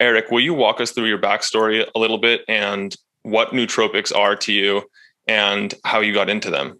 Erik, will you walk us through your backstory a little bit and what nootropics are to you and how you got into them?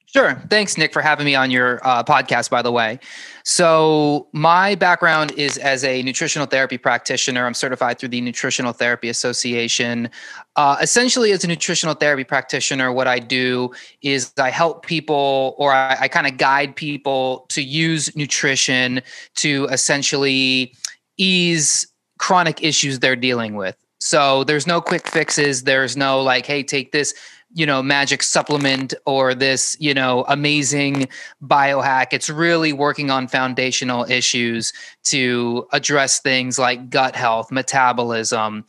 Sure. Thanks, Nick, for having me on your podcast, by the way. So my background is as a nutritional therapy practitioner. I'm certified through the Nutritional Therapy Association. Essentially, as a nutritional therapy practitioner, what I do is I help people, or I kind of guide people to use nutrition to essentially ease chronic issues they're dealing with. So there's no quick fixes. There's no like, hey, take this magic supplement or this, amazing biohack. It's really working on foundational issues to address things like gut health, metabolism,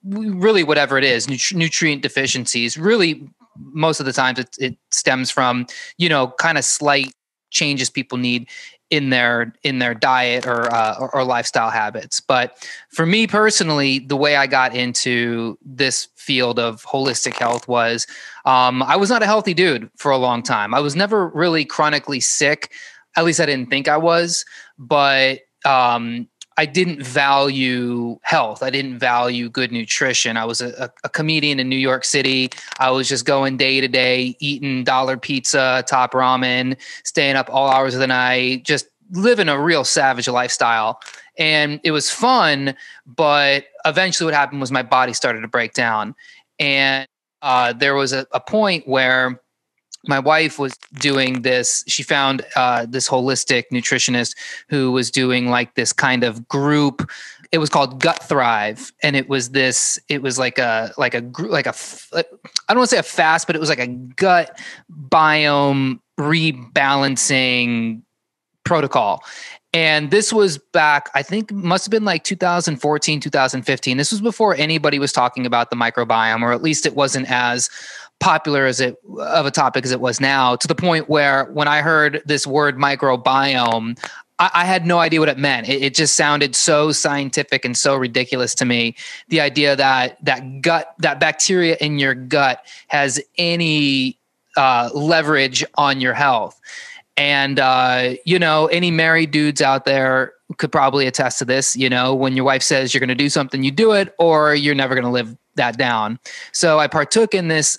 really whatever it is, nutrient deficiencies. Really, most of the times it stems from, kind of slight changes people need in their diet or lifestyle habits. But for me personally, the way I got into this field of holistic health was I was not a healthy dude for a long time. I was never really chronically sick. At least I didn't think I was, but I didn't value health. I didn't value good nutrition. I was a comedian in New York City. I was just going day to day, eating dollar pizza, top ramen, staying up all hours of the night, just living a real savage lifestyle. And it was fun, but eventually what happened was my body started to break down. And there was a point where my wife was doing this. She found this holistic nutritionist who was doing like this kind of group. It was called Gut Thrive, and it was like a I don't want to say a fast, but it was like a gut biome rebalancing protocol. And this was back, I think must have been like 2014, 2015. This was before anybody was talking about the microbiome, or at least it wasn't as popular of a topic as it was now, to the point where when I heard this word microbiome, I had no idea what it meant. It just sounded so scientific and so ridiculous to me. The idea that bacteria in your gut has any leverage on your health. And, any married dudes out there could probably attest to this. When your wife says you're going to do something, you do it, or you're never going to live that down. So I partook in this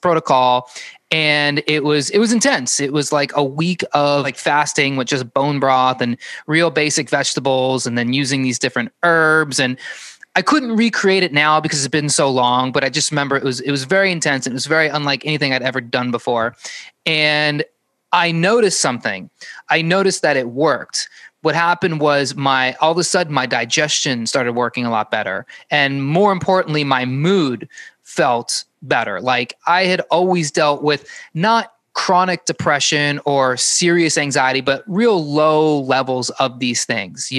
protocol, and it was intense. It was like a week of like fasting with just bone broth and real basic vegetables, and then using these different herbs. And I couldn't recreate it now because it's been so long, but I just remember it was very intense. And it was very unlike anything I'd ever done before. And I noticed something. I noticed that it worked. What happened was all of a sudden my digestion started working a lot better. And more importantly, my mood felt better. Like I had always dealt with not chronic depression or serious anxiety, but real low levels of these things,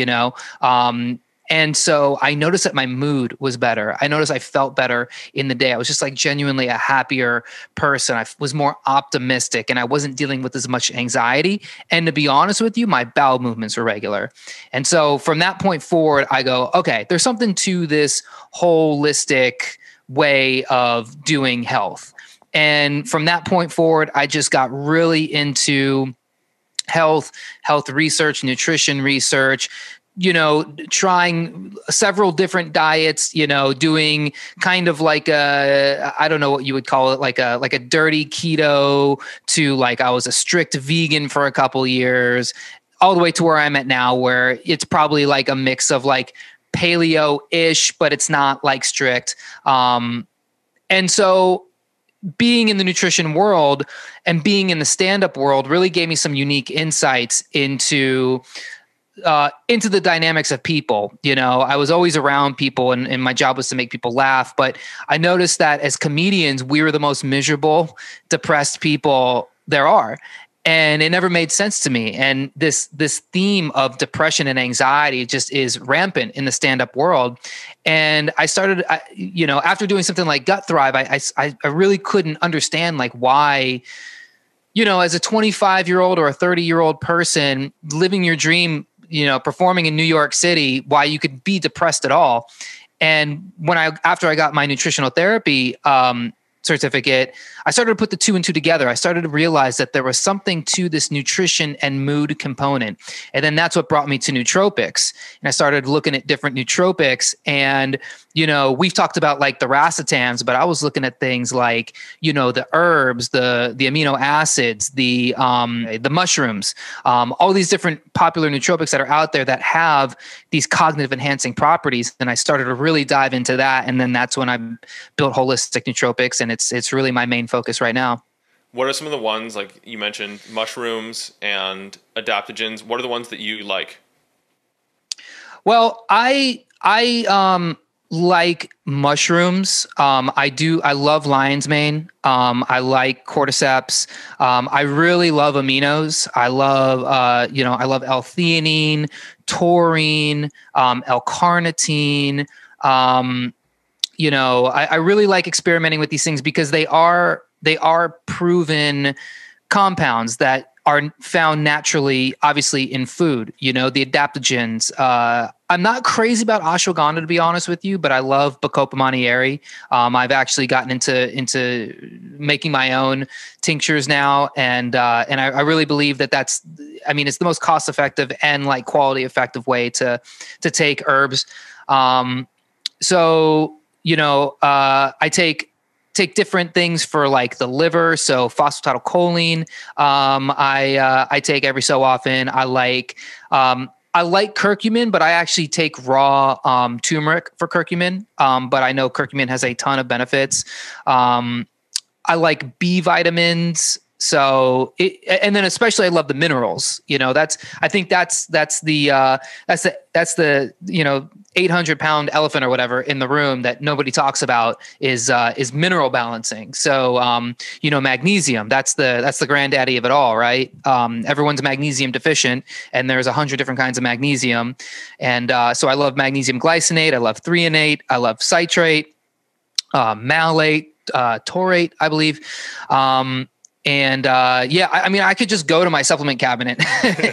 And so I noticed that my mood was better. I noticed I felt better in the day. I was just like genuinely a happier person. I was more optimistic, and I wasn't dealing with as much anxiety. And to be honest with you, my bowel movements were regular. And so from that point forward, I go, okay, there's something to this holistic way of doing health. And from that point forward, I just got really into health research, nutrition research, trying several different diets, doing kind of like I don't know what you would call it, like a dirty keto to like I was a strict vegan for a couple years, all the way to where I'm at now, where it's probably like a mix of like paleo-ish, but it's not like strict. And so being in the nutrition world and being in the stand-up world really gave me some unique insights into the dynamics of people. I was always around people, and my job was to make people laugh. But I noticed that as comedians, we were the most miserable, depressed people there are. And it never made sense to me. And this theme of depression and anxiety just is rampant in the stand-up world. And I started, after doing something like Gut Thrive, I really couldn't understand like why, as a 25-year-old or a 30-year-old person living your dream, performing in New York City, why you could be depressed at all. And after I got my nutritional therapy certificate, I started to put the two and two together. I started to realize that there was something to this nutrition and mood component. And then that's what brought me to nootropics. And I started looking at different nootropics. And, you know, we've talked about like the racetams, but I was looking at things like, you know, the herbs, the amino acids, the mushrooms, all these different popular nootropics that are out there that have these cognitive enhancing properties. And I started to really dive into that. And then that's when I built Holistic Nootropics. And it's really my main focus right now. What are some of the ones, like you mentioned, mushrooms and adaptogens? What are the ones that you like? Well, I like mushrooms. I love lion's mane. I like cordyceps. I really love aminos. I love L-theanine, taurine, L-carnitine. I really like experimenting with these things because they are proven compounds that are found naturally, obviously in food, the adaptogens. I'm not crazy about ashwagandha, to be honest with you, but I love Bacopa monnieri. I've actually gotten into making my own tinctures now. And I really believe that's the most cost effective and like quality effective way to take herbs. I take different things for like the liver. So phosphatidylcholine, I take every so often. I like curcumin, but I actually take raw turmeric for curcumin. But I know curcumin has a ton of benefits. I like B vitamins. So and then especially I love the minerals. That's the 800-pound elephant or whatever in the room that nobody talks about is mineral balancing. So magnesium, that's the granddaddy of it all, right? Everyone's magnesium deficient, and there's 100 different kinds of magnesium. And so I love magnesium glycinate, I love threonate, I love citrate, malate, taurate, I believe. I could just go to my supplement cabinet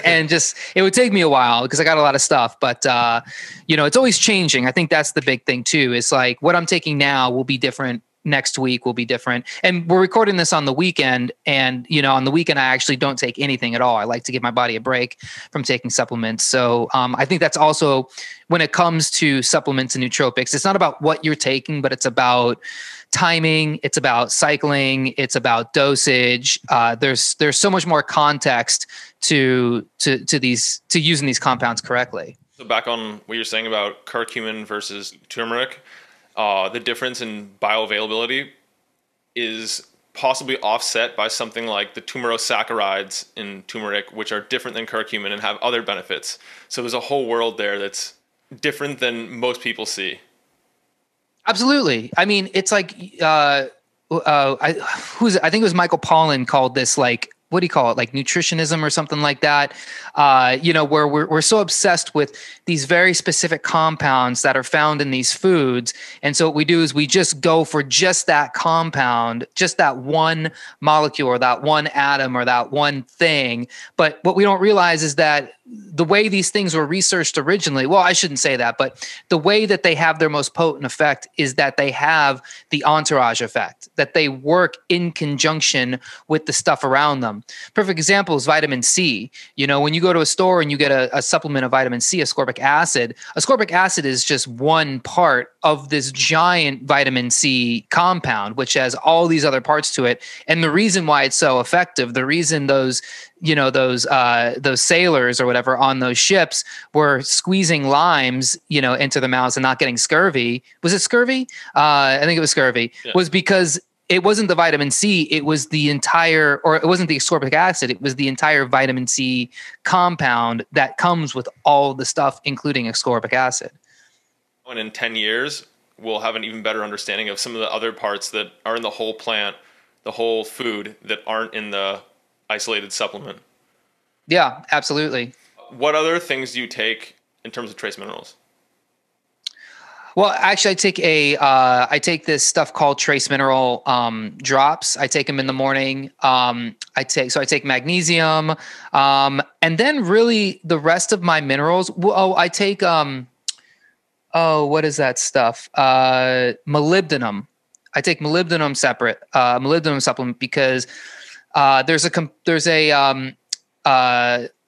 and it would take me a while because I got a lot of stuff, but it's always changing. I think that's the big thing too. It's like what I'm taking now will be different. Next week will be different. And we're recording this on the weekend. And, on the weekend, I actually don't take anything at all. I like to give my body a break from taking supplements. So I think that's also when it comes to supplements and nootropics, it's not about what you're taking, but it's about timing. It's about cycling. It's about dosage. There's so much more context to using these compounds correctly. So back on what you're saying about curcumin versus turmeric, the difference in bioavailability is possibly offset by something like the tumerosaccharides in turmeric, which are different than curcumin and have other benefits. So there's a whole world there that's different than most people see. Absolutely. I mean, it's like, I think it was Michael Pollan called this like, what do you call it? Like nutritionism or something like that. Where we're so obsessed with these very specific compounds that are found in these foods. And so what we do is we just go for just that compound, just that one molecule or that one atom or that one thing. But what we don't realize is that the way these things were researched originally, well, I shouldn't say that, but the way that they have their most potent effect is that they have the entourage effect, that they work in conjunction with the stuff around them. Perfect example is vitamin C. When you go to a store and you get a supplement of vitamin C, ascorbic acid is just one part of this giant vitamin C compound, which has all these other parts to it. And the reason why it's so effective, the reason those sailors or whatever on those ships were squeezing limes, into their mouths and not getting scurvy. Was it scurvy? I think it was scurvy. Yeah. Was because it wasn't the vitamin C. It was it wasn't the ascorbic acid. It was the entire vitamin C compound that comes with all the stuff, including ascorbic acid. And in 10 years, we'll have an even better understanding of some of the other parts that are in the whole plant, the whole food that aren't in the isolated supplement. Yeah, absolutely. What other things do you take in terms of trace minerals? Well, actually, I take this stuff called trace mineral drops. I take them in the morning. I take magnesium, and then really the rest of my minerals. I take what is that stuff? Molybdenum. I take molybdenum separate, molybdenum supplement because I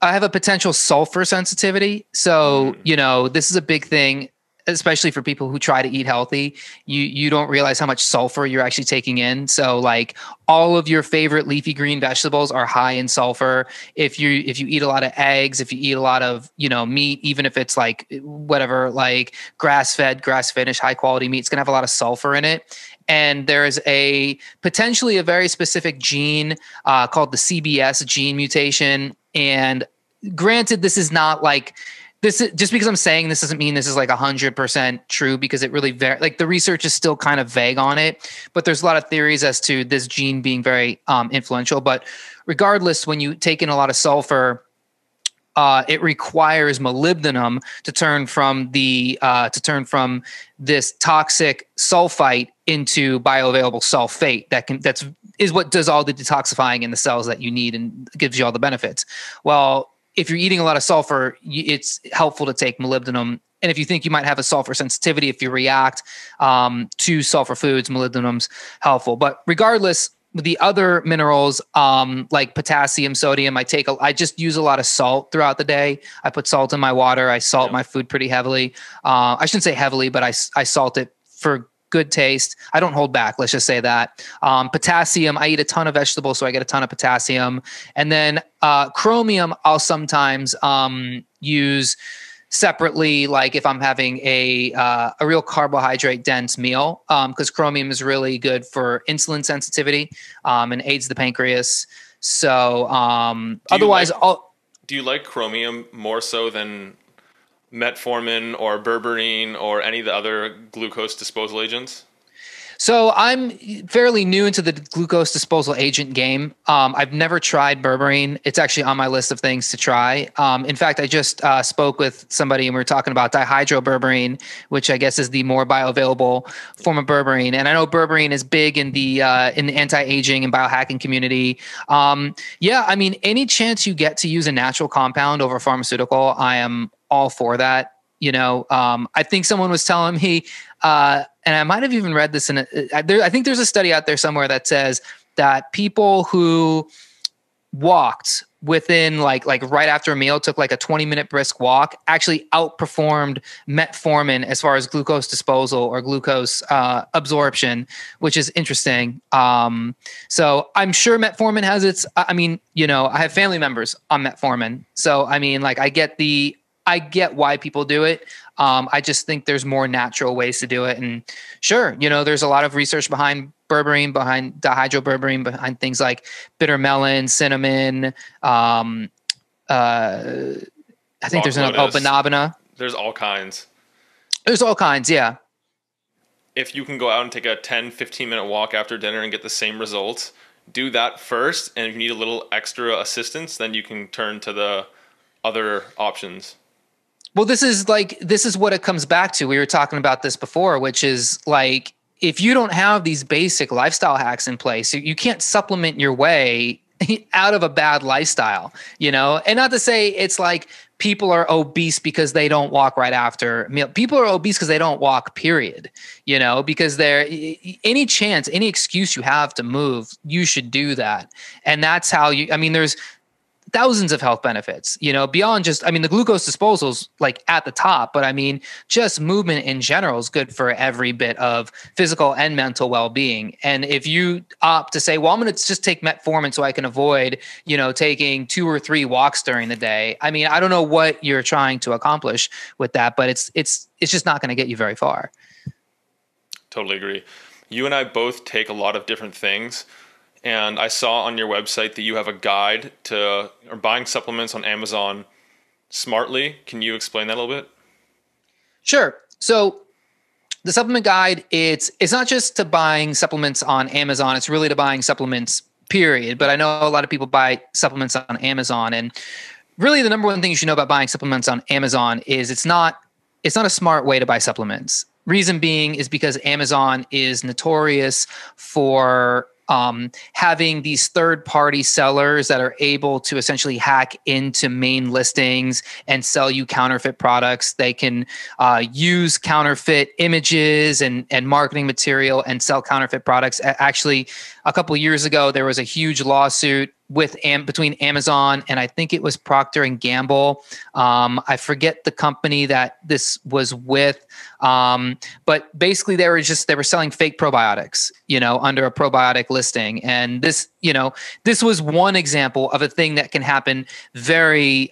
have a potential sulfur sensitivity. So, this is a big thing, especially for people who try to eat healthy. You don't realize how much sulfur you're actually taking in. So like all of your favorite leafy green vegetables are high in sulfur. If you eat a lot of eggs, if you eat a lot of, meat, even if it's like whatever, like grass-fed, grass-finished, high quality meat, it's going to have a lot of sulfur in it. And there's potentially a very specific gene called the CBS gene mutation. And granted, this is not like this. Just because I'm saying this doesn't mean this is like 100% true, because it really like the research is still kind of vague on it. But there's a lot of theories as to this gene being very influential. But regardless, when you take in a lot of sulfur, it requires molybdenum to turn from this toxic sulfite into bioavailable sulfate. That's what does all the detoxifying in the cells that you need and gives you all the benefits. Well, if you're eating a lot of sulfur, it's helpful to take molybdenum. And if you think you might have a sulfur sensitivity, if you react to sulfur foods, molybdenum's helpful. But regardless, the other minerals like potassium, sodium, I just use a lot of salt throughout the day. I put salt in my water. I salt my food pretty heavily. I shouldn't say heavily, but I salt it for good taste. I don't hold back. Let's just say that. Potassium, I eat a ton of vegetables, so I get a ton of potassium. And then chromium, I'll sometimes use separately, like if I'm having a real carbohydrate dense meal, because chromium is really good for insulin sensitivity and aids the pancreas. So do you like chromium more so than metformin or berberine or any of the other glucose disposal agents? So I'm fairly new into the glucose disposal agent game. I've never tried berberine. It's actually on my list of things to try. In fact, I just spoke with somebody and we were talking about dihydroberberine, which I guess is the more bioavailable form of berberine. And I know berberine is big in the anti-aging and biohacking community. I mean, any chance you get to use a natural compound over pharmaceutical, I am all for that. I think someone was telling me, and I might have even read this I think there's a study out there somewhere that says that people who walked within like right after a meal, took like a 20-minute brisk walk, actually outperformed metformin as far as glucose disposal or glucose absorption, which is interesting. So I'm sure metformin has I have family members on metformin. So, I mean, like I get why people do it. I just think there's more natural ways to do it. And sure, there's a lot of research behind berberine, behind dihydroberberine, behind things like bitter melon, cinnamon. I think there's another, banana. There's all kinds. There's all kinds, yeah. If you can go out and take a 10, 15-minute walk after dinner and get the same results, do that first. And if you need a little extra assistance, then you can turn to the other options. Well, this is what it comes back to. We were talking about this before, which is like, if you don't have these basic lifestyle hacks in place, you can't supplement your way out of a bad lifestyle, and not to say it's like people are obese because they don't walk right after meal. People are obese because they don't walk, period, because any excuse you have to move, you should do that. And that's how there's thousands of health benefits, beyond just, the glucose disposal's like at the top, but just movement in general is good for every bit of physical and mental well-being. And if you opt to say, well, I'm going to just take metformin so I can avoid, taking 2 or 3 walks during the day. I don't know what you're trying to accomplish with that, but it's just not going to get you very far. Totally agree. You and I both take a lot of different things. And I saw on your website that you have a guide to buying supplements on Amazon smartly. Can you explain that a little bit? Sure. So the supplement guide, it's not just to buying supplements on Amazon. It's really to buying supplements, period. But I know a lot of people buy supplements on Amazon. And really the number one thing you should know about buying supplements on Amazon is it's not a smart way to buy supplements. Reason being is because Amazon is notorious for having these third-party sellers that are able to essentially hack into main listings and sell you counterfeit products. They can use counterfeit images and marketing material and sell counterfeit products. Actually, a couple of years ago, there was a huge lawsuit between Amazon and I think it was Procter and Gamble. I forget the company that this was with, but basically they were selling fake probiotics, under a probiotic listing. And this was one example of a thing that can happen very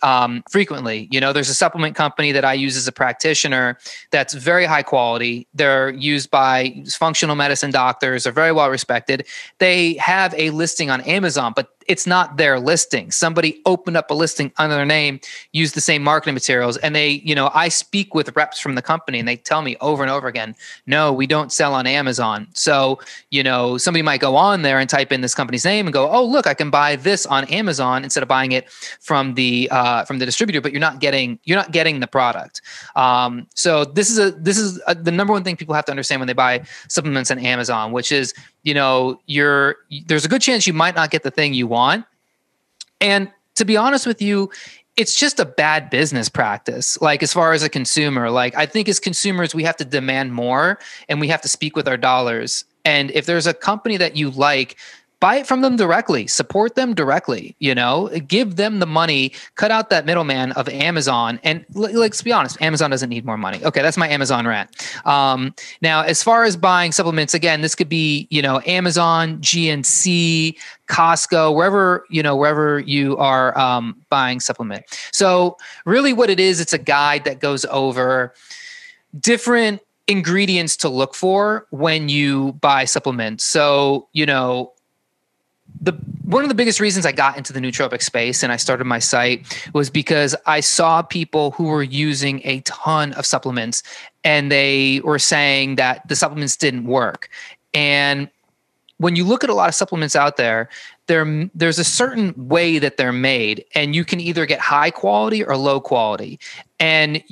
frequently. There's a supplement company that I use as a practitioner that's very high quality. They're used by functional medicine doctors. They're very well respected. They have a listing on Amazon, but it's not their listing. Somebody opened up a listing under their name, used the same marketing materials. And I speak with reps from the company and they tell me over and over again, no, we don't sell on Amazon. So, somebody might go on there and type in this company's name and go, oh, look, I can buy this on Amazon instead of buying it from the distributor, but you're not getting the product. So this is the number one thing people have to understand when they buy supplements on Amazon, which is, there's a good chance you might not get the thing you want. And to be honest with you, it's just a bad business practice. Like as far as a consumer, like I think as consumers, we have to demand more and we have to speak with our dollars. And if there's a company that you like, buy it from them directly, support them directly, give them the money, cut out that middleman of Amazon. And let's be honest, Amazon doesn't need more money. Okay. That's my Amazon rant. Now, as far as buying supplements, again, this could be, Amazon, GNC, Costco, wherever you are buying supplement. So really what it is, it's a guide that goes over different ingredients to look for when you buy supplements. So, one of the biggest reasons I got into the nootropic space and I started my site was because I saw people who were using a ton of supplements and they were saying that the supplements didn't work. And when you look at a lot of supplements out there, there's a certain way that they're made, and you can either get high quality or low quality. And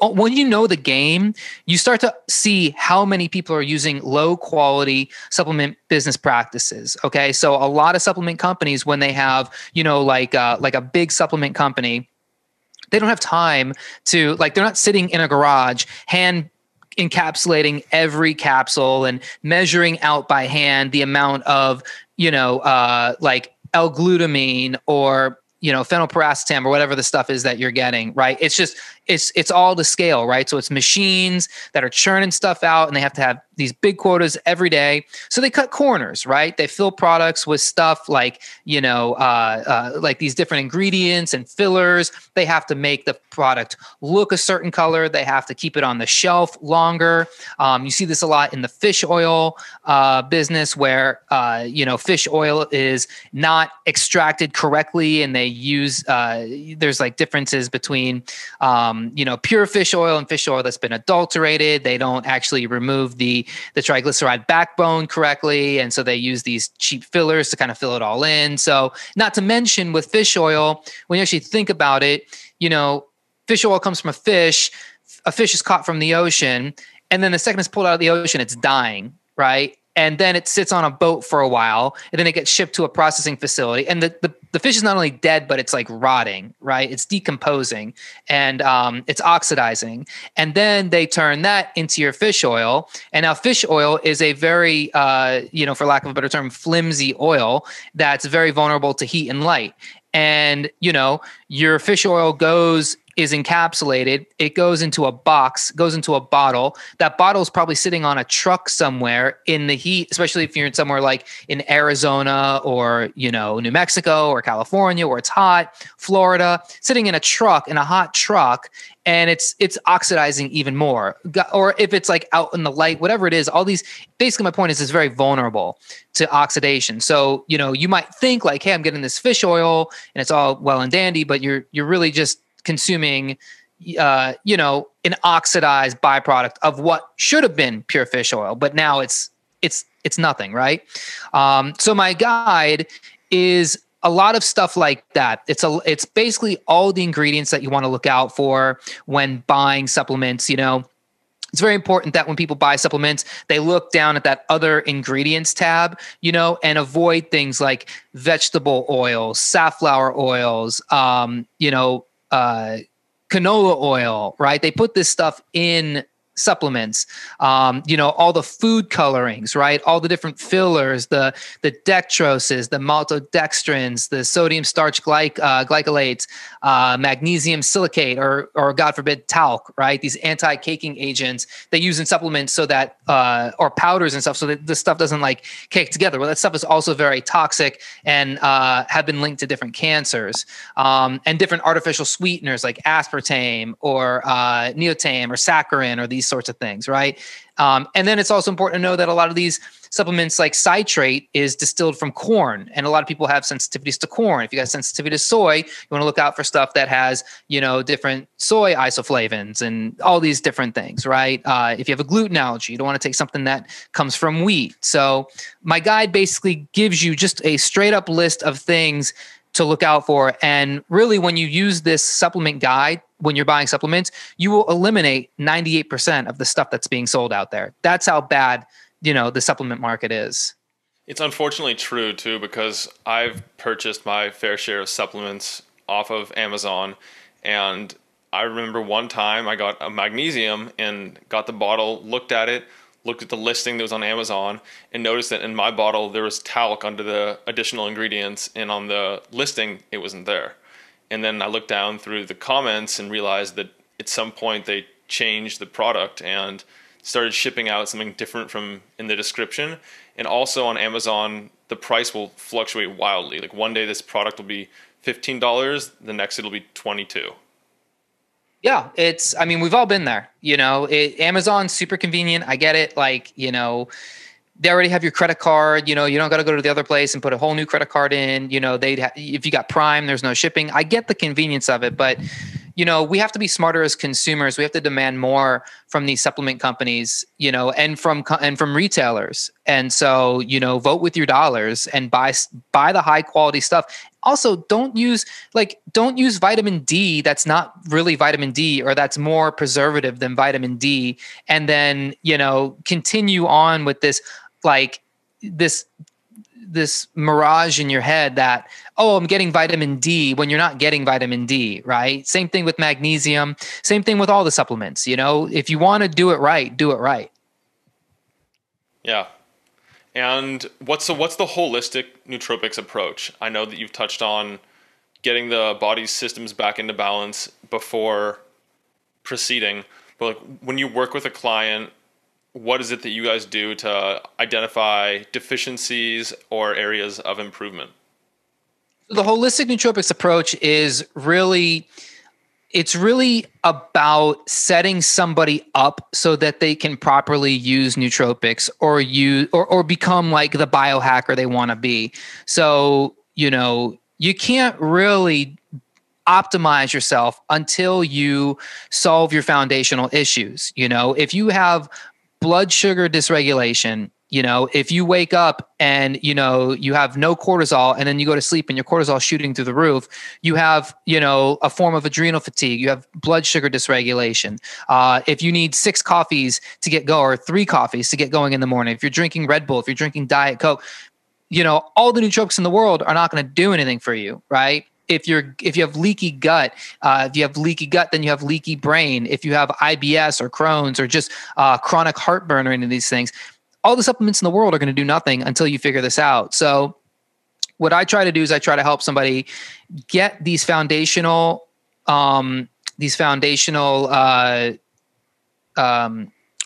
when you know the game, you start to see how many people are using low quality supplement business practices. Okay, so a lot of supplement companies, when they have like a big supplement company, they don't have time to they're not sitting in a garage hand encapsulating every capsule and measuring out by hand the amount of like L-glutamine or phenylpiracetam or whatever the stuff is that you're getting, right? It's all to scale, right? So it's machines that are churning stuff out and they have to have these big quotas every day. So they cut corners, right? They fill products with stuff like, like these different ingredients and fillers. They have to make the product look a certain color. They have to keep it on the shelf longer. You see this a lot in the fish oil business where, fish oil is not extracted correctly and they use, there's like differences between, pure fish oil and fish oil that's been adulterated. They don't actually remove the triglyceride backbone correctly. And so they use these cheap fillers to kind of fill it all in. So not to mention with fish oil, when you actually think about it, fish oil comes from a fish is caught from the ocean. And then the second it's pulled out of the ocean, it's dying, right? And then it sits on a boat for a while, and then it gets shipped to a processing facility. And the fish is not only dead, but it's like rotting, right? It's decomposing and it's oxidizing. And then they turn that into your fish oil. And now fish oil is a very, for lack of a better term, flimsy oil that's very vulnerable to heat and light. And, your fish oil is encapsulated. It goes into a box, goes into a bottle. That bottle is probably sitting on a truck somewhere in the heat, especially if you're in somewhere like in Arizona or, New Mexico or California where it's hot, Florida, sitting in a truck, in a hot truck, and it's oxidizing even more. Or if it's like out in the light, whatever it is, all these, basically my point is it's very vulnerable to oxidation. So, you might think like, hey, I'm getting this fish oil and it's all well and dandy, but you're really just consuming, an oxidized byproduct of what should have been pure fish oil, but now it's nothing, right? So my guide is a lot of stuff like that. It's basically all the ingredients that you want to look out for when buying supplements. It's very important that when people buy supplements, they look down at that other ingredients tab, and avoid things like vegetable oils, safflower oils, canola oil, right? They put this stuff in supplements, all the food colorings, right? All the different fillers, the dextroses, the maltodextrins, the sodium starch glycolates, magnesium silicate, or God forbid talc, right? These anti-caking agents they use in supplements so that, or powders and stuff, so that the stuff doesn't like cake together. Well, that stuff is also very toxic and have been linked to different cancers, and different artificial sweeteners like aspartame or neotame or saccharin or these sorts of things, right? And then it's also important to know that a lot of these supplements like citrate is distilled from corn, and a lot of people have sensitivities to corn. If you got sensitivity to soy, you want to look out for stuff that has, different soy isoflavins and all these different things, right? If you have a gluten allergy, you don't want to take something that comes from wheat. So my guide basically gives you just a straight up list of things to look out for. And really, when you use this supplement guide, when you're buying supplements, you will eliminate 98% of the stuff that's being sold out there. That's how bad, the supplement market is. It's unfortunately true too, because I've purchased my fair share of supplements off of Amazon. And I remember one time I got a magnesium and got the bottle, looked at the listing that was on Amazon, and noticed that in my bottle there was talc under the additional ingredients, and on the listing it wasn't there. And then I looked down through the comments and realized that at some point they changed the product and started shipping out something different from in the description. And also on Amazon, the price will fluctuate wildly. Like one day this product will be $15, the next it'll be $22. Yeah, we've all been there, Amazon's super convenient. I get it. They already have your credit card, you don't got to go to the other place and put a whole new credit card in, if you got Prime, there's no shipping. I get the convenience of it, but we have to be smarter as consumers. We have to demand more from these supplement companies, and from retailers. And so, vote with your dollars and buy the high quality stuff. Also, don't use vitamin D that's not really vitamin D, or that's more preservative than vitamin D, and then continue on with this this mirage in your head that, oh, I'm getting vitamin D, when you're not getting vitamin D, right? Same thing with magnesium, same thing with all the supplements. If you want to do it right, do it right. Yeah. And what's the holistic nootropics approach? I know that you've touched on getting the body's systems back into balance before proceeding, but when you work with a client, what is it that you guys do to identify deficiencies or areas of improvement? The holistic nootropics approach is really about setting somebody up so that they can properly use nootropics or become like the biohacker they want to be. So, you can't really optimize yourself until you solve your foundational issues. If you have blood sugar dysregulation, if you wake up and, you have no cortisol, and then you go to sleep and your cortisol shooting through the roof, you have, a form of adrenal fatigue, you have blood sugar dysregulation. If you need 6 coffees to get going, or 3 coffees to get going in the morning, if you're drinking Red Bull, if you're drinking Diet Coke, all the nootropics in the world are not going to do anything for you, right? If you have leaky gut, then you have leaky brain. If you have IBS or Crohn's or just chronic heartburn or any of these things, all the supplements in the world are going to do nothing until you figure this out. So what I try to do is I try to help somebody get these foundational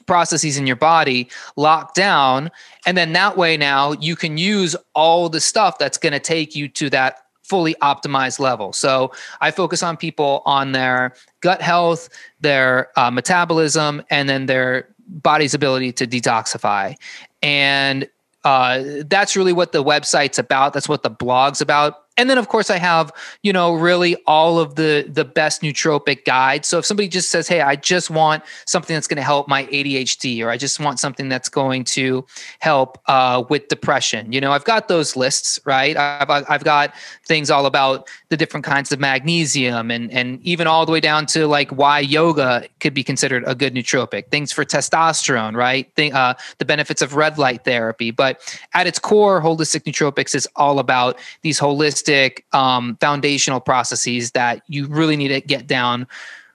processes in your body locked down. And then that way now you can use all the stuff that's going to take you to that fully optimized level. So I focus on people on their gut health, their metabolism, and then their body's ability to detoxify. And that's really what the website's about. That's what the blog's about. And then, of course, I have, really all of the best nootropic guides. So if somebody just says, hey, I just want something that's going to help my ADHD, or I just want something that's going to help with depression, I've got those lists, right? I've got things all about the different kinds of magnesium, and even all the way down to like why yoga could be considered a good nootropic, things for testosterone, right? The benefits of red light therapy. But at its core, holistic nootropics is all about these holistic foundational processes that you really need to get down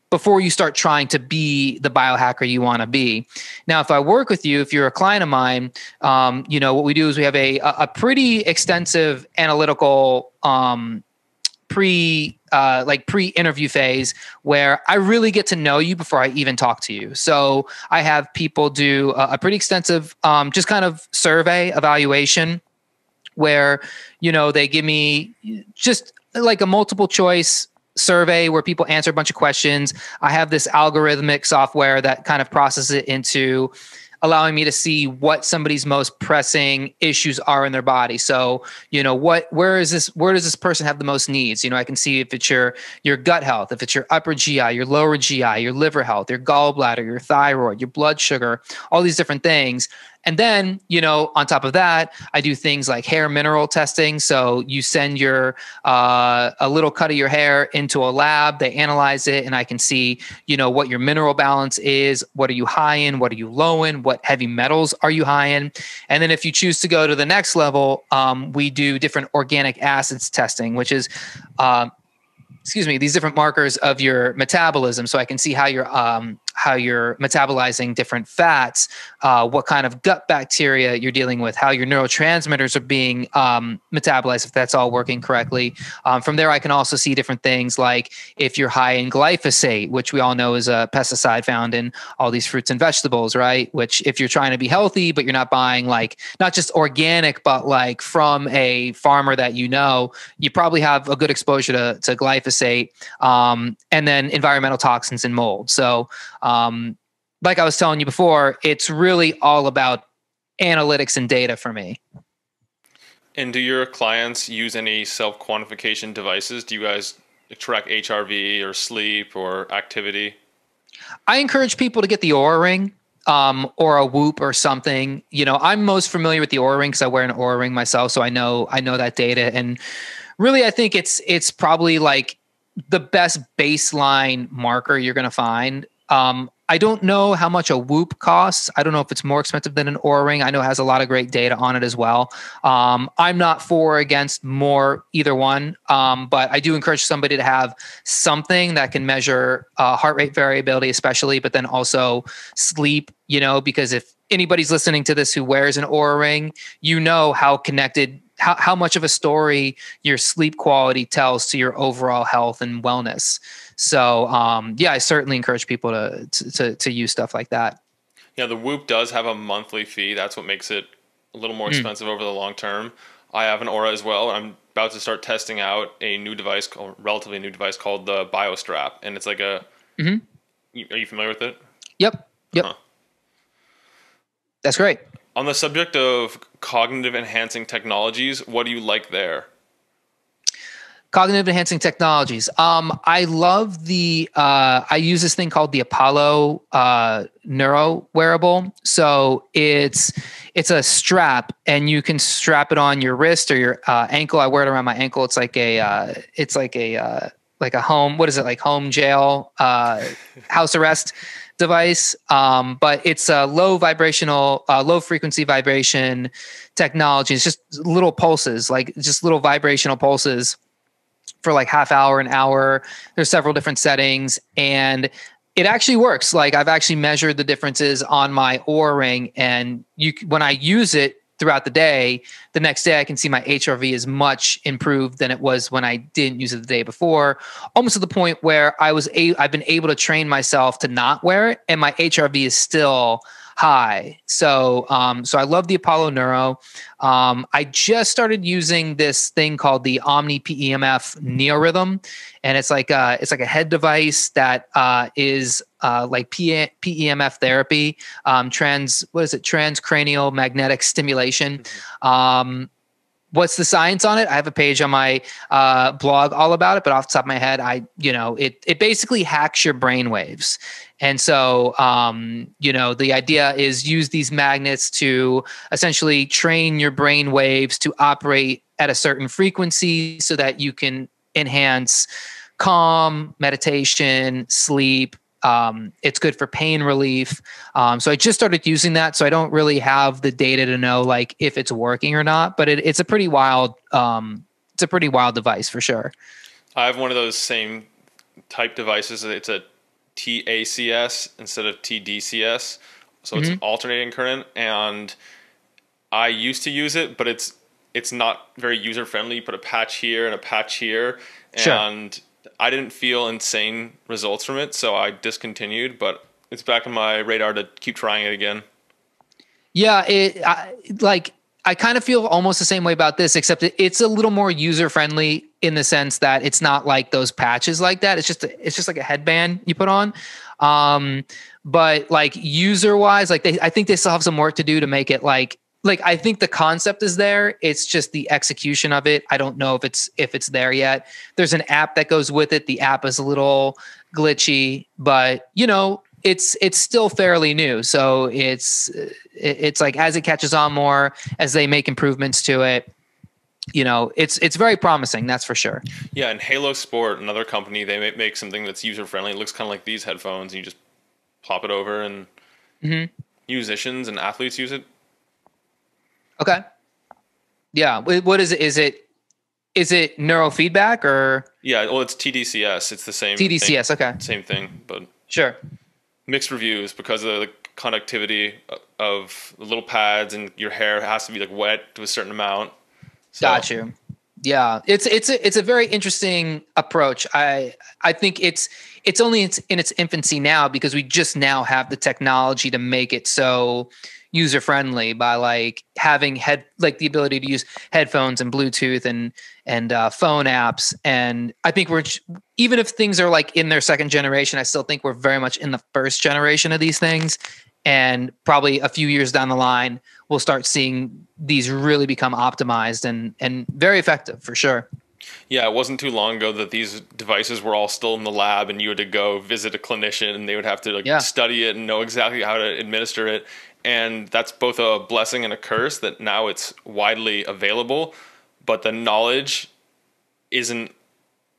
before you start trying to be the biohacker you want to be. Now, if I work with you, if you're a client of mine, what we do is we have a pretty extensive analytical pre-interview phase where I really get to know you before I even talk to you. So I have people do a pretty extensive just kind of survey evaluation where, they give me just like a multiple choice survey where people answer a bunch of questions. I have this algorithmic software that kind of processes it into allowing me to see what somebody's most pressing issues are in their body. So, where does this person have the most needs? I can see if it's your gut health, if it's your upper GI, your lower GI, your liver health, your gallbladder, your thyroid, your blood sugar, all these different things. And then, on top of that, I do things like hair mineral testing. So you send a little cut of your hair into a lab, they analyze it, and I can see, what your mineral balance is, what are you high in, what are you low in, what heavy metals are you high in. And then if you choose to go to the next level, we do different organic acids testing, which is, these different markers of your metabolism. So I can see how you're metabolizing different fats, what kind of gut bacteria you're dealing with, how your neurotransmitters are being metabolized, if that's all working correctly. From there, I can also see different things like if you're high in glyphosate, which we all know is a pesticide found in all these fruits and vegetables, right? Which if you're trying to be healthy, but you're not buying like not just organic, but like from a farmer that you probably have a good exposure to glyphosate, and then environmental toxins and mold. So, like I was telling you before, it's really all about analytics and data for me. And do your clients use any self-quantification devices? Do you guys track HRV or sleep or activity? I encourage people to get the Oura Ring, or a Whoop or something. I'm most familiar with the Oura Ring because I wear an Oura Ring myself, so I know that data. And really, I think it's probably like the best baseline marker you're going to find. I don't know how much a Whoop costs. I don't know if it's more expensive than an Oura Ring. I know it has a lot of great data on it as well. I'm not for or against either one, but I do encourage somebody to have something that can measure heart rate variability, especially, but then also sleep, because if anybody's listening to this who wears an Oura Ring, how connected, how much of a story your sleep quality tells to your overall health and wellness. So, I certainly encourage people to use stuff like that. Yeah, the Whoop does have a monthly fee. That's what makes it a little more expensive over the long term. I have an Oura as well. I'm about to start testing out a relatively new device called the BioStrap, and it's like a. Mm-hmm. Are you familiar with it? Yep. Uh-huh. That's great. On the subject of cognitive enhancing technologies, what do you like there? Cognitive enhancing technologies. I love I use this thing called the Apollo Neuro wearable. So it's a strap, and you can strap it on your wrist or your ankle. I wear it around my ankle. It's like a home. What is it, like home jail, house arrest device? But it's a low frequency vibration technology. It's just little pulses, like just little vibrational pulses for like half hour, an hour. There's several different settings, and it actually works. Like I've actually measured the differences on my Oura Ring, and when I use it throughout the day, the next day I can see my HRV is much improved than it was when I didn't use it the day before, almost to the point where I've been able to train myself to not wear it, and my HRV is still high. So I love the Apollo Neuro. I just started using this thing called the Omni PEMF Neorhythm, and it's like a head device that is like PEMF therapy, transcranial magnetic stimulation. what's the science on it? I have a page on my blog all about it, but off the top of my head, it basically hacks your brain waves. And so, the idea is use these magnets to essentially train your brain waves to operate at a certain frequency so that you can enhance calm, meditation, sleep. It's good for pain relief. So I just started using that. So I don't really have the data to know like if it's working or not, but it's a pretty wild, device for sure. I have one of those same type devices. It's a TACS instead of TDCS. So it's alternating current, and I used to use it, but it's not very user friendly. You put a patch here and a patch here, and I didn't feel insane results from it, so I discontinued, but it's back on my radar to keep trying it again. Yeah, I kind of feel almost the same way about this, except it's a little more user friendly in the sense that it's not like those patches like that. It's just like a headband you put on. But like user wise, like I think they still have some work to do to make it like I think the concept is there. It's just the execution of it. I don't know if it's there yet. There's an app that goes with it. The app is a little glitchy, but it's still fairly new. So it's like as it catches on more, as they make improvements to it, it's very promising. That's for sure. Yeah. And Halo Sport, another company, they make something that's user friendly. It looks kind of like these headphones. And you just plop it over, and musicians and athletes use it. Okay. Yeah. What is it? Is it neurofeedback or? Yeah. Well, it's TDCS. It's the same TDCS. thing. Okay. Same thing, but sure. Mixed reviews because of the conductivity of the little pads, and your hair has to be like wet to a certain amount. So. Got you. Yeah. It's a very interesting approach. I think it's only in its infancy now because we just now have the technology to make it so user friendly by like having the ability to use headphones and Bluetooth and phone apps. And I think even if things are like in their second generation, I still think we're very much in the first generation of these things. And probably a few years down the line, we'll start seeing these really become optimized and very effective for sure. Yeah, it wasn't too long ago that these devices were all still in the lab, and you had to go visit a clinician, and they would have to study it and know exactly how to administer it. And that's both a blessing and a curse that now it's widely available, but the knowledge isn't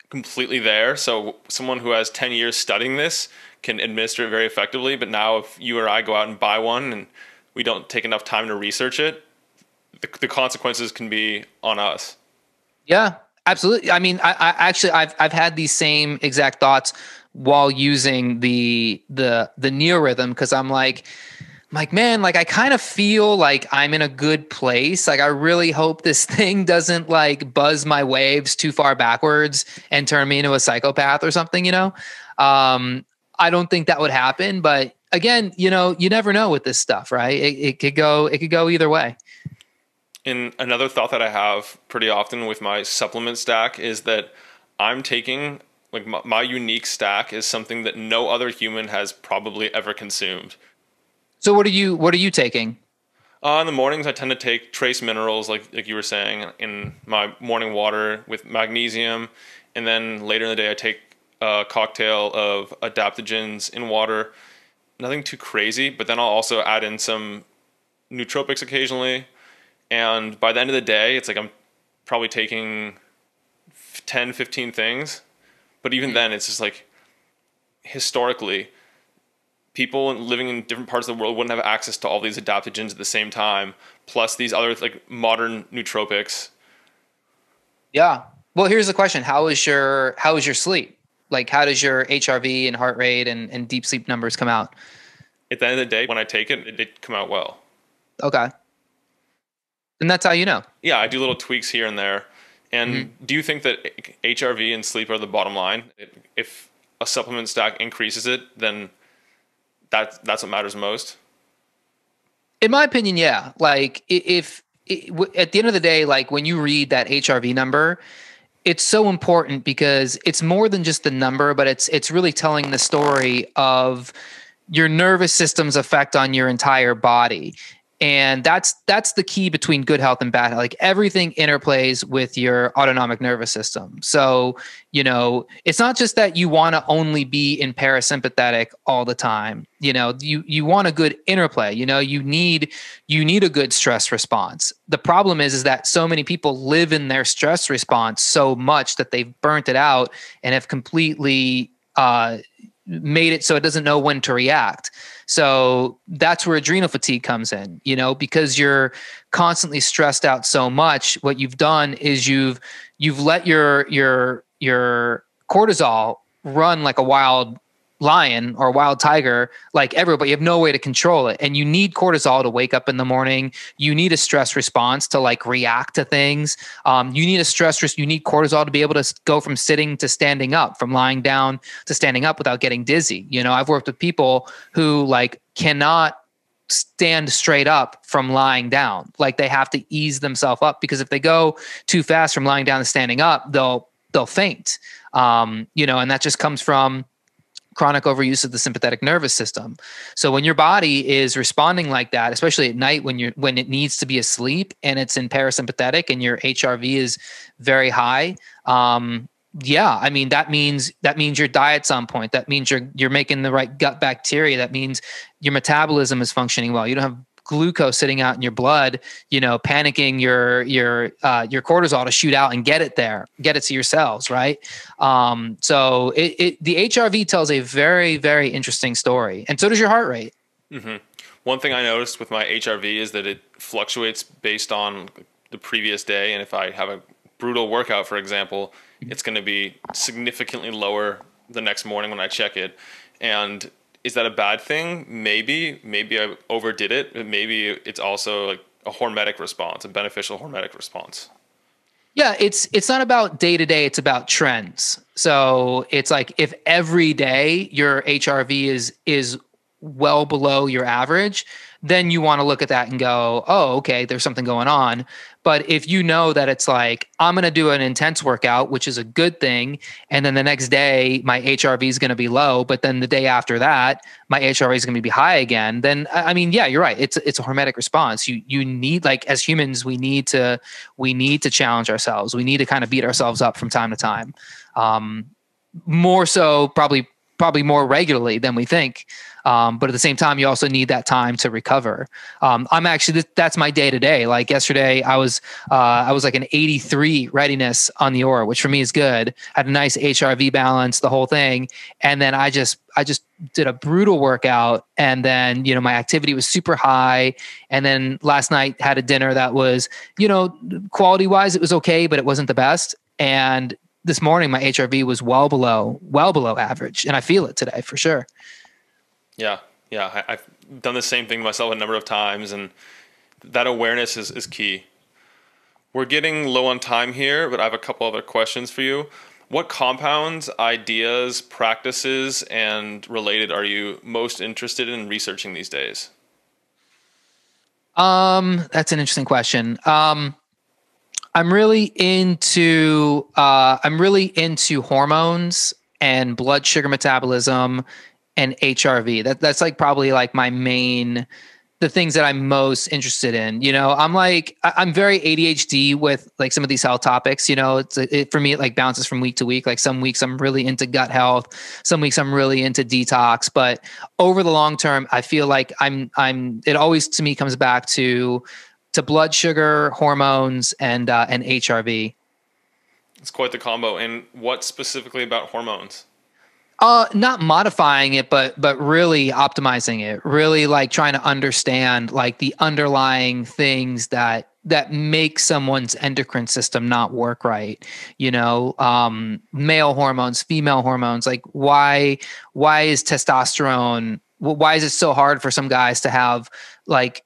completely there. So someone who has 10 years studying this can administer it very effectively. But now if you or I go out and buy one and we don't take enough time to research it, the consequences can be on us. Yeah, absolutely. I mean, I've had these same exact thoughts while using the Neorhythm, because I'm like, man, like I kind of feel like I'm in a good place. Like I really hope this thing doesn't like buzz my waves too far backwards and turn me into a psychopath or something, I don't think that would happen, but again, you never know with this stuff, right? It could go either way. And another thought that I have pretty often with my supplement stack is that I'm taking like my unique stack is something that no other human has probably ever consumed. So what are you taking? In the mornings, I tend to take trace minerals, like you were saying, in my morning water with magnesium, and then later in the day, I take a cocktail of adaptogens in water. Nothing too crazy, but then I'll also add in some nootropics occasionally. And by the end of the day, it's like I'm probably taking 10, 15 things. But even then, it's just like historically, people living in different parts of the world wouldn't have access to all these adaptogens at the same time, plus these other like modern nootropics. Yeah. Well, here's the question. How is your sleep? Like, how does your HRV and heart rate and deep sleep numbers come out? At the end of the day, when I take it, it did come out well. Okay. And that's how you know. Yeah, I do little tweaks here and there. And do you think that HRV and sleep are the bottom line? If a supplement stack increases it, then that's what matters most? In my opinion, yeah. Like at the end of the day, like when you read that HRV number, it's so important because it's more than just the number, but it's really telling the story of your nervous system's effect on your entire body. And that's the key between good health and bad health. Like everything interplays with your autonomic nervous system. So, it's not just that you want to only be in parasympathetic all the time. You want a good interplay. You need a good stress response. The problem is that so many people live in their stress response so much that they've burnt it out and have completely made it so it doesn't know when to react. So that's where adrenal fatigue comes in, because you're constantly stressed out so much. What you've done is you've let your cortisol run like a wild lion or a wild tiger, like everywhere, but you have no way to control it. And you need cortisol to wake up in the morning. You need a stress response to like react to things. You need you need cortisol to be able to go from sitting to standing up, from lying down to standing up without getting dizzy. I've worked with people who like cannot stand straight up from lying down. Like they have to ease themselves up, because if they go too fast from lying down to standing up, they'll faint. And that just comes from chronic overuse of the sympathetic nervous system. So when your body is responding like that, especially at night when it needs to be asleep and it's in parasympathetic and your HRV is very high, that means your diet's on point. That means you're making the right gut bacteria. That means your metabolism is functioning well. You don't have glucose sitting out in your blood, panicking your cortisol to shoot out and get it to your cells, right? So the HRV tells a very, very interesting story, and so does your heart rate. Mm-hmm. One thing I noticed with my HRV is that it fluctuates based on the previous day, and if I have a brutal workout, for example, it's going to be significantly lower the next morning when I check it. And is that a bad thing? Maybe I overdid it. Maybe it's also like a hormetic response, a beneficial hormetic response. Yeah, it's not about day to day, it's about trends. So it's like if every day your HRV is well below your average, then you want to look at that and go, oh, okay, there's something going on. But if you know that it's like, I'm going to do an intense workout, which is a good thing, and then the next day my HRV is going to be low, but then the day after that, my HRV is going to be high again, then yeah, you're right. It's a hormetic response. You need, like, as humans, we need to challenge ourselves. We need to kind of beat ourselves up from time to time. More so, probably more regularly than we think. But at the same time, you also need that time to recover. That's my day to day. Like yesterday, I was like an 83 readiness on the Aura, which for me is good. Had a nice HRV balance, the whole thing. And then I just did a brutal workout. And then, my activity was super high. And then last night had a dinner that was, quality wise, it was okay, but it wasn't the best. And this morning, my HRV was well below average. And I feel it today for sure. Yeah. I've done the same thing myself a number of times, and that awareness is key. We're getting low on time here, but I have a couple other questions for you. What compounds, ideas, practices, and related are you most interested in researching these days? That's an interesting question. I'm really into hormones and blood sugar metabolism and HRV. That's like probably like the things that I'm most interested in. I'm very ADHD with like some of these health topics. For me, it like bounces from week to week. Like some weeks I'm really into gut health, some weeks I'm really into detox. But over the long term, I feel like it always to me comes back to blood sugar, hormones, and HRV. It's quite the combo. And what specifically about hormones? Not modifying it, but really optimizing it, really like trying to understand like the underlying things that make someone's endocrine system not work right. Male hormones, female hormones, like why is testosterone, why is it so hard for some guys to have like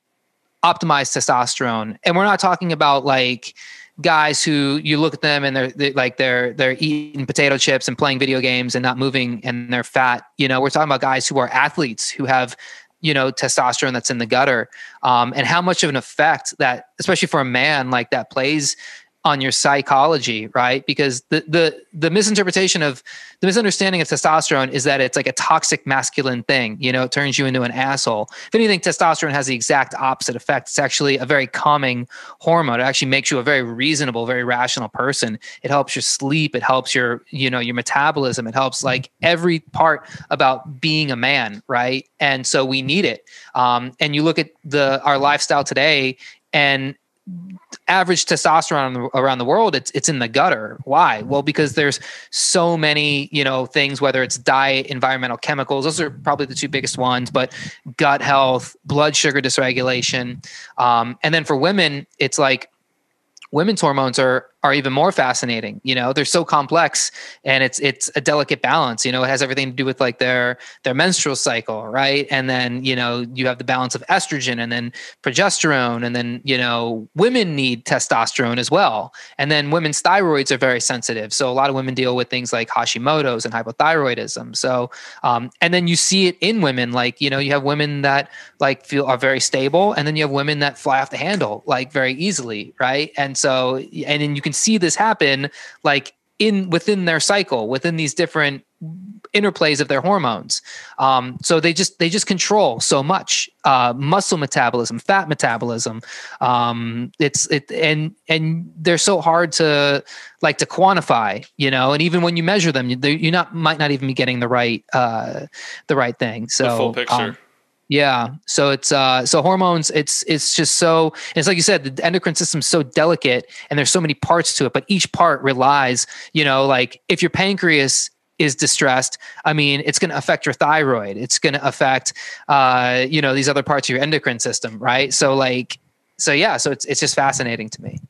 optimized testosterone? And we're not talking about like guys who you look at them and they're eating potato chips and playing video games and not moving and they're fat. We're talking about guys who are athletes who have, testosterone that's in the gutter, and how much of an effect that, especially for a man, like that plays on your psychology, right? Because the misunderstanding of testosterone is that it's like a toxic masculine thing. You know, it turns you into an asshole. If anything, testosterone has the exact opposite effect. It's actually a very calming hormone. It actually makes you a very reasonable, very rational person. It helps your sleep. It helps your, you know, your metabolism. It helps like every part about being a man, right? And so we need it. And you look at our lifestyle today, and average testosterone around the world, it's in the gutter. Why? Well, because there's so many, you know, things, whether it's diet, environmental chemicals, those are probably the two biggest ones, but gut health, blood sugar dysregulation. And then for women, it's like women's hormones are even more fascinating. You know, they're so complex, and it's a delicate balance. You know, it has everything to do with like their menstrual cycle, right? And then, you know, you have the balance of estrogen and then progesterone, and then, you know, women need testosterone as well. And then women's thyroids are very sensitive. So a lot of women deal with things like Hashimoto's and hypothyroidism. So, and then you see it in women, like, you know, you have women that like are very stable, and then you have women that fly off the handle like very easily, right? And so, and then you can see this happen like within their cycle, within these different interplays of their hormones. So they just control so much, muscle metabolism, fat metabolism. And they're so hard to quantify, you know, and even when you measure them, might not even be getting the right thing. So the full picture. Yeah. So it's, so hormones, it's just so, it's like you said, the endocrine system is so delicate, and there's so many parts to it, but each part relies, you know, like if your pancreas is distressed, I mean, it's going to affect your thyroid. It's going to affect, you know, these other parts of your endocrine system. Right. So it's just fascinating to me.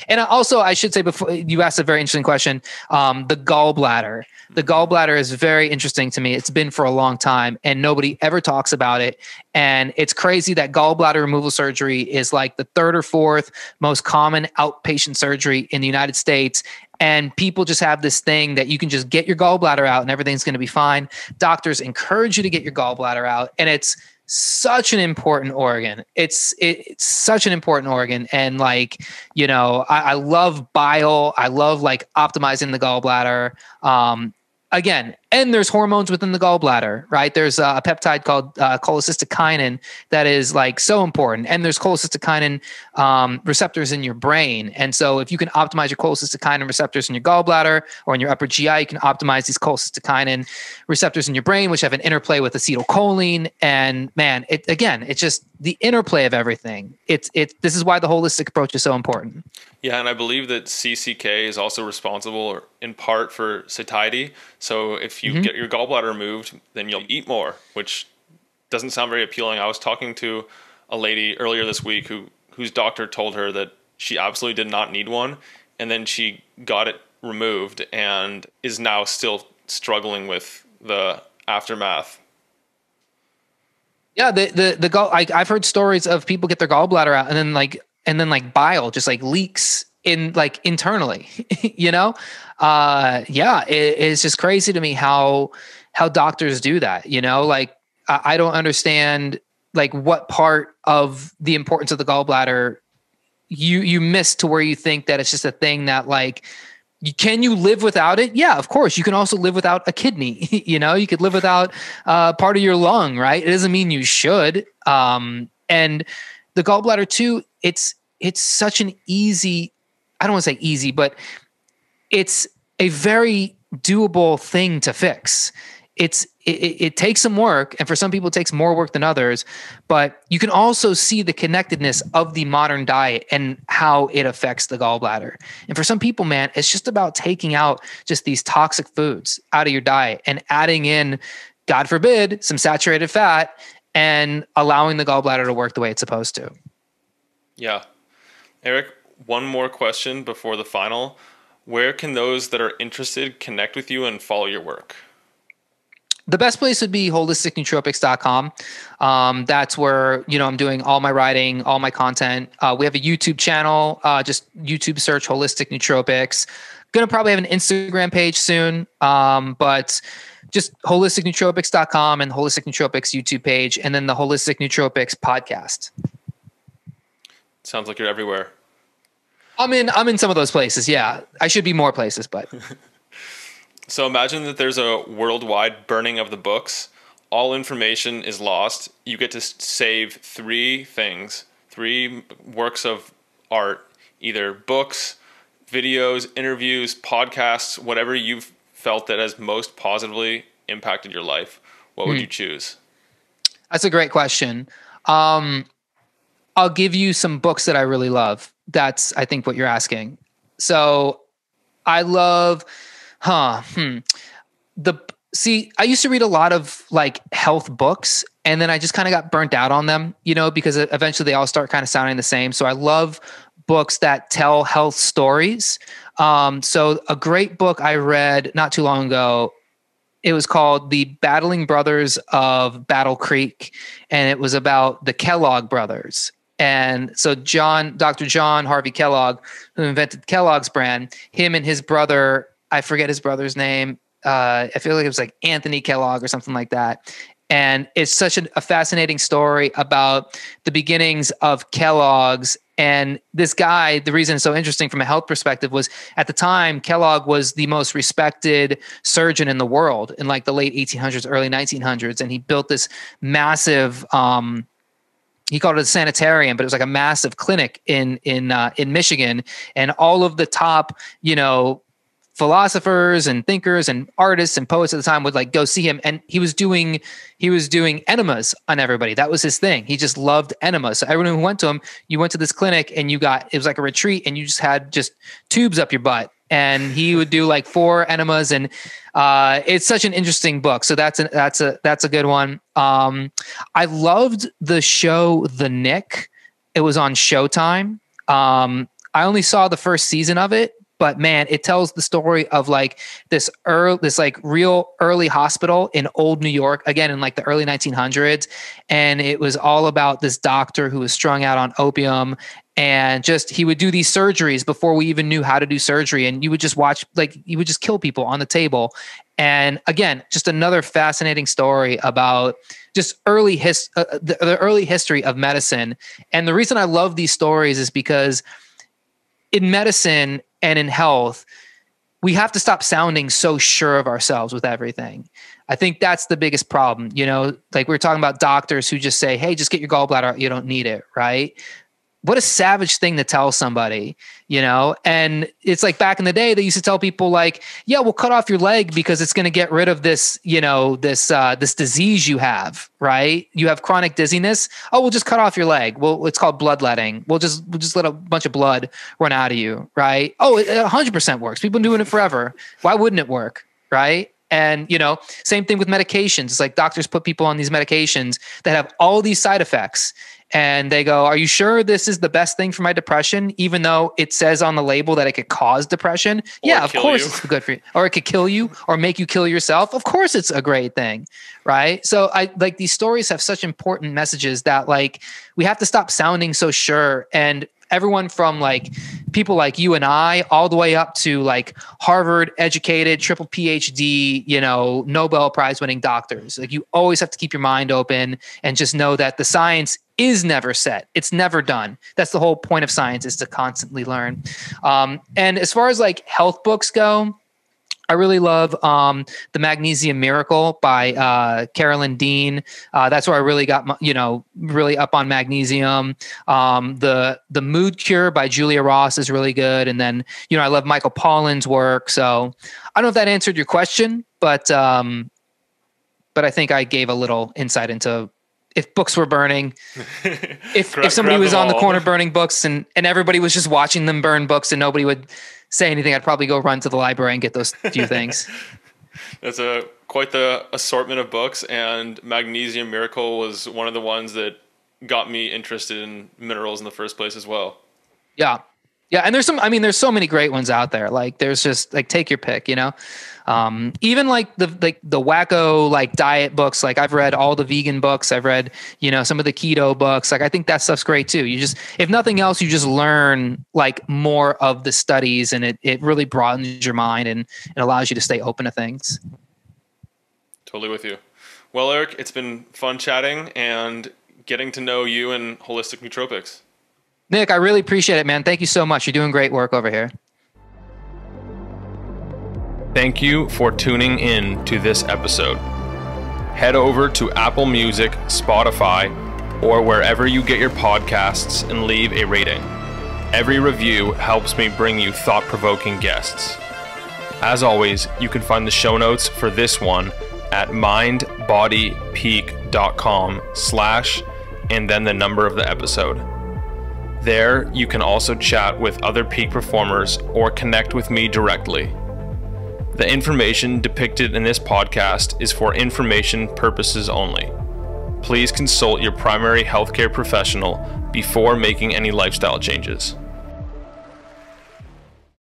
And also, I should say, before you asked a very interesting question, the gallbladder. The gallbladder is very interesting to me. It's been for a long time, and nobody ever talks about it. And it's crazy that gallbladder removal surgery is like the third or fourth most common outpatient surgery in the United States. And people just have this thing that you can just get your gallbladder out and everything's going to be fine. Doctors encourage you to get your gallbladder out, and it's such an important organ. It's such an important organ. And like, you know, I love bile. I love like optimizing the gallbladder. Again, and there's hormones within the gallbladder, right? There's a peptide called cholecystokinin that is like so important. And there's cholecystokinin receptors in your brain. And so if you can optimize your cholecystokinin receptors in your gallbladder or in your upper GI, you can optimize these cholecystokinin receptors in your brain, which have an interplay with acetylcholine. And man, it's just the interplay of everything. This is why the holistic approach is so important. Yeah, and I believe that CCK is also responsible in part for satiety. So if you get your gallbladder removed, then you'll eat more, which doesn't sound very appealing. I was talking to a lady earlier this week whose doctor told her that she absolutely did not need one, and then she got it removed and is now still struggling with the aftermath. Yeah, I've heard stories of people get their gallbladder out and then bile just like leaks in like internally, you know? It's just crazy to me how doctors do that, you know? Like I don't understand like what part of the importance of the gallbladder you miss to where you think that it's just a thing that like, can you live without it? Yeah, of course. You can also live without a kidney. You know, you could live without part of your lung, right? It doesn't mean you should. And the gallbladder too, it's such an easy, I don't want to say easy, but it's a very doable thing to fix. It takes some work, and for some people it takes more work than others, but you can also see the connectedness of the modern diet and how it affects the gallbladder. And for some people, man, it's just about taking out just these toxic foods out of your diet and adding in, God forbid, some saturated fat and allowing the gallbladder to work the way it's supposed to. Yeah. Erik, one more question before the final. Where can those that are interested connect with you and follow your work? The best place would be holisticnootropics.com. That's where, you know, I'm doing all my writing, all my content. We have a YouTube channel, just YouTube search Holistic Nootropics. Going to probably have an Instagram page soon, but just holisticnootropics.com and Holistic Nootropics YouTube page, and then the Holistic Nootropics podcast. Sounds like you're everywhere. I'm in some of those places. Yeah. I should be more places, but So imagine that there's a worldwide burning of the books. All information is lost. You get to save three things, three works of art, either books, videos, interviews, podcasts, whatever you've felt that has most positively impacted your life. What would you choose? that's a great question. Um, I'll give you some books that I really love. That's, I think, what you're asking. So I love, huh, hmm. the see I used to read a lot of like health books, and then I just kind of got burnt out on them, because eventually they all start kind of sounding the same. So I love books that tell health stories. So a great book I read not too long ago, it was called The Battling Brothers of Battle Creek, and it was about the Kellogg brothers. And so Dr. John Harvey Kellogg, who invented Kellogg's brand, him and his brother, I forget his brother's name. I feel like it was like Anthony Kellogg or something like that. And it's such a fascinating story about the beginnings of Kellogg's. And this guy, the reason it's so interesting from a health perspective was at the time, Kellogg was the most respected surgeon in the world in like the late 1800s, early 1900s. And he built this massive, he called it a sanitarium, but it was like a massive clinic in Michigan. And all of the top, philosophers and thinkers and artists and poets at the time would like go see him, and he was doing enemas on everybody. That was his thing. He just loved enemas. So everyone who went to him, you went to this clinic and it was like a retreat, and you just had just tubes up your butt, and he would do like 4 enemas, and it's such an interesting book. So that's a good one. I loved the show The Nick. It was on Showtime. I only saw the first season of it, but man, it tells the story of like this like real early hospital in old New York, again, in like the early 1900s. And it was all about this doctor who was strung out on opium, and just, he would do these surgeries before we even knew how to do surgery. And you would just watch, like, he would just kill people on the table. And again, just another fascinating story about just the early history of medicine. And the reason I love these stories is because in medicine and in health, we have to stop sounding so sure of ourselves with everything. I think that's the biggest problem. Like we were talking about doctors who just say, hey, just get your gallbladder out. You don't need it. Right. What a savage thing to tell somebody, and it's like back in the day, they used to tell people like, yeah, we'll cut off your leg because it's going to get rid of this, this disease you have, right? You have chronic dizziness. Oh, we'll just cut off your leg. Well, it's called bloodletting. We'll just let a bunch of blood run out of you. Right. Oh, it 100% works. People have been doing it forever. Why wouldn't it work? Right. And, same thing with medications. It's like doctors put people on these medications that have all these side effects. And they go, are you sure this is the best thing for my depression? Even though it says on the label that it could cause depression. Yeah, of course it's good for you. Or it could kill you or make you kill yourself. Of course it's a great thing. Right. So I like these stories have such important messages that like we have to stop sounding so sure. And everyone from like people like you and I all the way up to like Harvard educated, triple PhD, Nobel Prize winning doctors. Like you always have to keep your mind open and just know that the science is never set. It's never done. That's the whole point of science, is to constantly learn. And as far as like health books go, I really love The Magnesium Miracle by Carolyn Dean. That's where I really got, really up on magnesium. The Mood Cure by Julia Ross is really good. And then, I love Michael Pollan's work. So I don't know if that answered your question, but I think I gave a little insight into if books were burning, if somebody was on the corner burning books and everybody was just watching them burn books and nobody would say anything, I'd probably go run to the library and get those few things. That's quite the assortment of books, and Magnesium Miracle was one of the ones that got me interested in minerals in the first place as well. Yeah. Yeah. And there's so many great ones out there. Like there's just like, take your pick, even like the wacko, like diet books. Like I've read all the vegan books. I've read, some of the keto books. Like I think that stuff's great too. You just, if nothing else, you just learn like more of the studies, and it really broadens your mind and it allows you to stay open to things. Totally with you. Well, Erik, it's been fun chatting and getting to know you and Holistic Nootropics. Nick, I really appreciate it, man. Thank you so much. You're doing great work over here. Thank you for tuning in to this episode. Head over to Apple Music, Spotify, or wherever you get your podcasts and leave a rating. Every review helps me bring you thought-provoking guests. As always, you can find the show notes for this one at mindbodypeak.com/ and then the number of the episode. There, you can also chat with other peak performers or connect with me directly. The information depicted in this podcast is for information purposes only. Please consult your primary healthcare professional before making any lifestyle changes.